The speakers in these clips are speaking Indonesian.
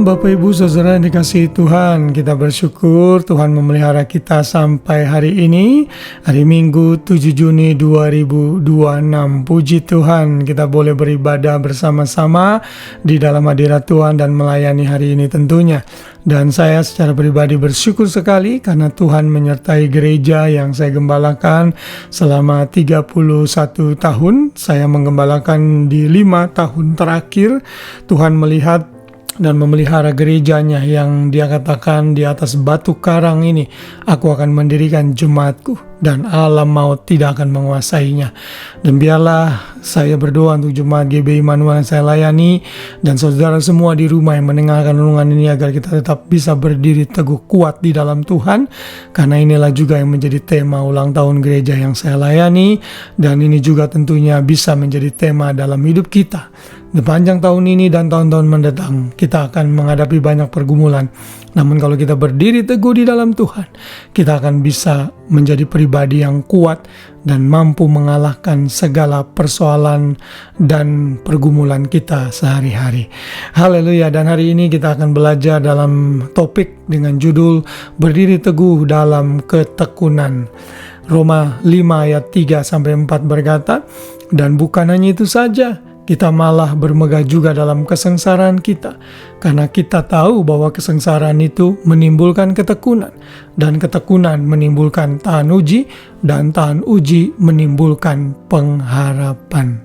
Shalom Bapak Ibu Saudara yang dikasihi Tuhan. Kita bersyukur Tuhan memelihara kita sampai hari ini, hari Minggu 7 Juni 2026. Puji Tuhan, kita boleh beribadah bersama-sama di dalam hadirat Tuhan dan melayani hari ini tentunya. Dan saya secara pribadi bersyukur sekali karena Tuhan menyertai gereja yang saya gembalakan selama 31 tahun. Saya menggembalakan di 5 tahun terakhir. Tuhan melihat dan memelihara gerejanya yang dia katakan di atas batu karang ini, aku akan mendirikan jemaatku dan alam maut tidak akan menguasainya. Dan biarlah saya berdoa untuk jemaat GB Immanuel yang saya layani dan saudara semua di rumah yang mendengarkan renungan ini agar kita tetap bisa berdiri teguh kuat di dalam Tuhan, karena inilah juga yang menjadi tema ulang tahun gereja yang saya layani, dan ini juga tentunya bisa menjadi tema dalam hidup kita. Di panjang tahun ini dan tahun-tahun mendatang, kita akan menghadapi banyak pergumulan. Namun kalau kita berdiri teguh di dalam Tuhan, kita akan bisa menjadi pribadi yang kuat dan mampu mengalahkan segala persoalan dan pergumulan kita sehari-hari. Haleluya. Dan hari ini kita akan belajar dalam topik dengan judul Berdiri Teguh dalam Ketekunan. Roma 5 ayat 3-4 berkata, dan bukan hanya itu saja, kita malah bermegah juga dalam kesengsaraan kita, karena kita tahu bahwa kesengsaraan itu menimbulkan ketekunan, dan ketekunan menimbulkan tahan uji, dan tahan uji menimbulkan pengharapan.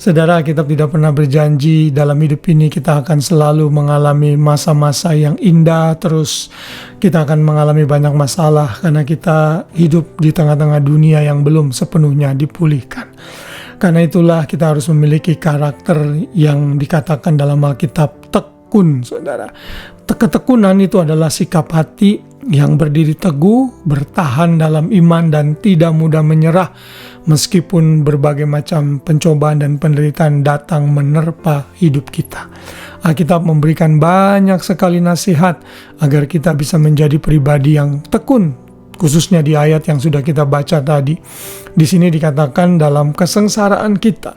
Saudara, kita tidak pernah berjanji dalam hidup ini kita akan selalu mengalami masa-masa yang indah terus. Kita akan mengalami banyak masalah karena kita hidup di tengah-tengah dunia yang belum sepenuhnya dipulihkan. Karena itulah kita harus memiliki karakter yang dikatakan dalam Alkitab tekun, saudara. Ketekunan itu adalah sikap hati yang berdiri teguh, bertahan dalam iman dan tidak mudah menyerah meskipun berbagai macam pencobaan dan penderitaan datang menerpa hidup kita. Alkitab memberikan banyak sekali nasihat agar kita bisa menjadi pribadi yang tekun. Khususnya di ayat yang sudah kita baca tadi. Di sini dikatakan dalam kesengsaraan kita,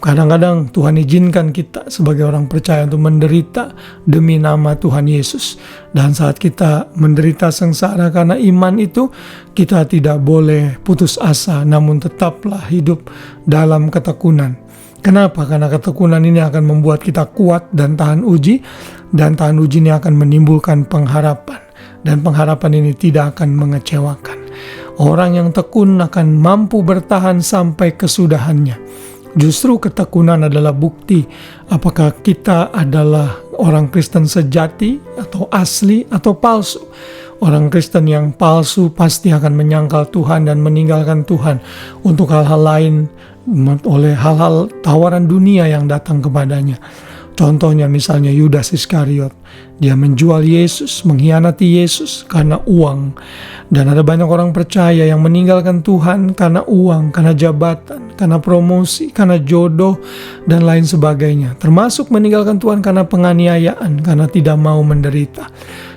kadang-kadang Tuhan izinkan kita sebagai orang percaya untuk menderita demi nama Tuhan Yesus. Dan saat kita menderita sengsara karena iman itu, kita tidak boleh putus asa, namun tetaplah hidup dalam ketekunan. Kenapa? Karena ketekunan ini akan membuat kita kuat dan tahan uji, dan tahan uji ini akan menimbulkan pengharapan. Dan pengharapan ini tidak akan mengecewakan. Orang yang tekun akan mampu bertahan sampai kesudahannya. Justru ketekunan adalah bukti apakah kita adalah orang Kristen sejati atau asli atau palsu. Orang Kristen yang palsu pasti akan menyangkal Tuhan dan meninggalkan Tuhan untuk hal-hal lain oleh hal-hal tawaran dunia yang datang kepadanya. Contohnya misalnya Yudas Iskariot. Dia menjual Yesus, mengkhianati Yesus karena uang. Dan ada banyak orang percaya yang meninggalkan Tuhan karena uang, karena jabatan, karena promosi, karena jodoh, dan lain sebagainya. Termasuk meninggalkan Tuhan karena penganiayaan, karena tidak mau menderita.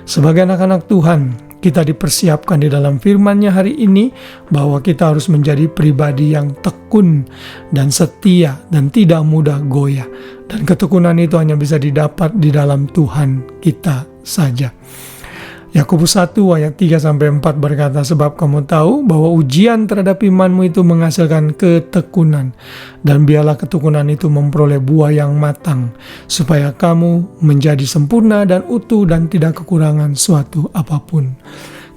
Sebagai anak-anak Tuhan, kita dipersiapkan di dalam firman-Nya hari ini bahwa kita harus menjadi pribadi yang tekun dan setia dan tidak mudah goyah. Dan ketekunan itu hanya bisa didapat di dalam Tuhan kita saja. Yakobus 1 ayat 3-4 berkata, sebab kamu tahu bahwa ujian terhadap imanmu itu menghasilkan ketekunan, dan biarlah ketekunan itu memperoleh buah yang matang, supaya kamu menjadi sempurna dan utuh dan tidak kekurangan suatu apapun.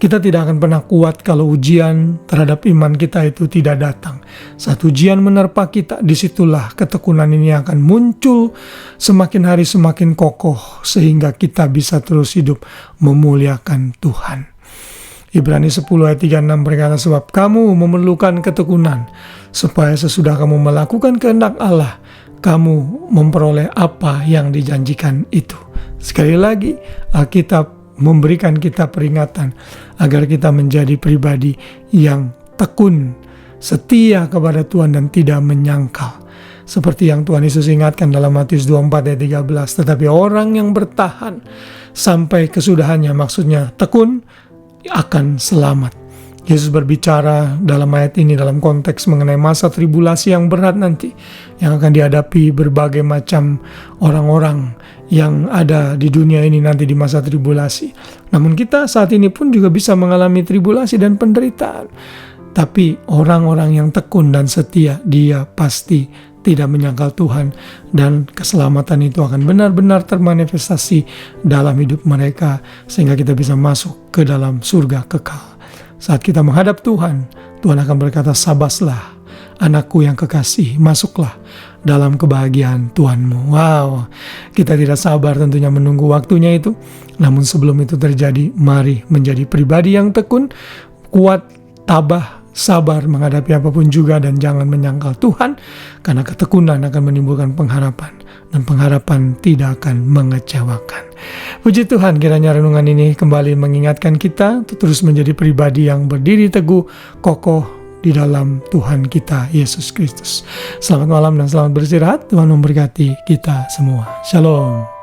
Kita tidak akan pernah kuat kalau ujian terhadap iman kita itu tidak datang. Saat ujian menerpa kita, disitulah ketekunan ini akan muncul semakin hari semakin kokoh, sehingga kita bisa terus hidup memuliakan Tuhan. Ibrani 10 ayat 3-6 berkata, sebab kamu memerlukan ketekunan, supaya sesudah kamu melakukan kehendak Allah, kamu memperoleh apa yang dijanjikan itu. Sekali lagi, Alkitab memberikan kita peringatan agar kita menjadi pribadi yang tekun, setia kepada Tuhan dan tidak menyangkal. Seperti yang Tuhan Yesus ingatkan dalam Matius 24 ayat 13, tetapi orang yang bertahan sampai kesudahannya, maksudnya tekun, akan selamat. Yesus berbicara dalam ayat ini dalam konteks mengenai masa tribulasi yang berat nanti, yang akan dihadapi berbagai macam orang-orang yang ada di dunia ini nanti di masa tribulasi. Namun kita saat ini pun juga bisa mengalami tribulasi dan penderitaan. Tapi orang-orang yang tekun dan setia, dia pasti tidak menyangkal Tuhan, dan keselamatan itu akan benar-benar termanifestasi dalam hidup mereka sehingga kita bisa masuk ke dalam surga kekal. Saat kita menghadap Tuhan, Tuhan akan berkata, "Sabaslah anakku yang kekasih, masuklah dalam kebahagiaan Tuhanmu." Wow, kita tidak sabar tentunya menunggu waktunya itu. Namun sebelum itu terjadi, mari menjadi pribadi yang tekun, kuat, tabah, sabar menghadapi apapun juga, dan jangan menyangkal Tuhan, karena ketekunan akan menimbulkan pengharapan, dan pengharapan tidak akan mengecewakan. Puji Tuhan, kiranya renungan ini kembali mengingatkan kita untuk terus menjadi pribadi yang berdiri teguh, kokoh di dalam Tuhan kita Yesus Kristus. Selamat malam dan selamat beristirahat. Tuhan memberkati kita semua. Shalom.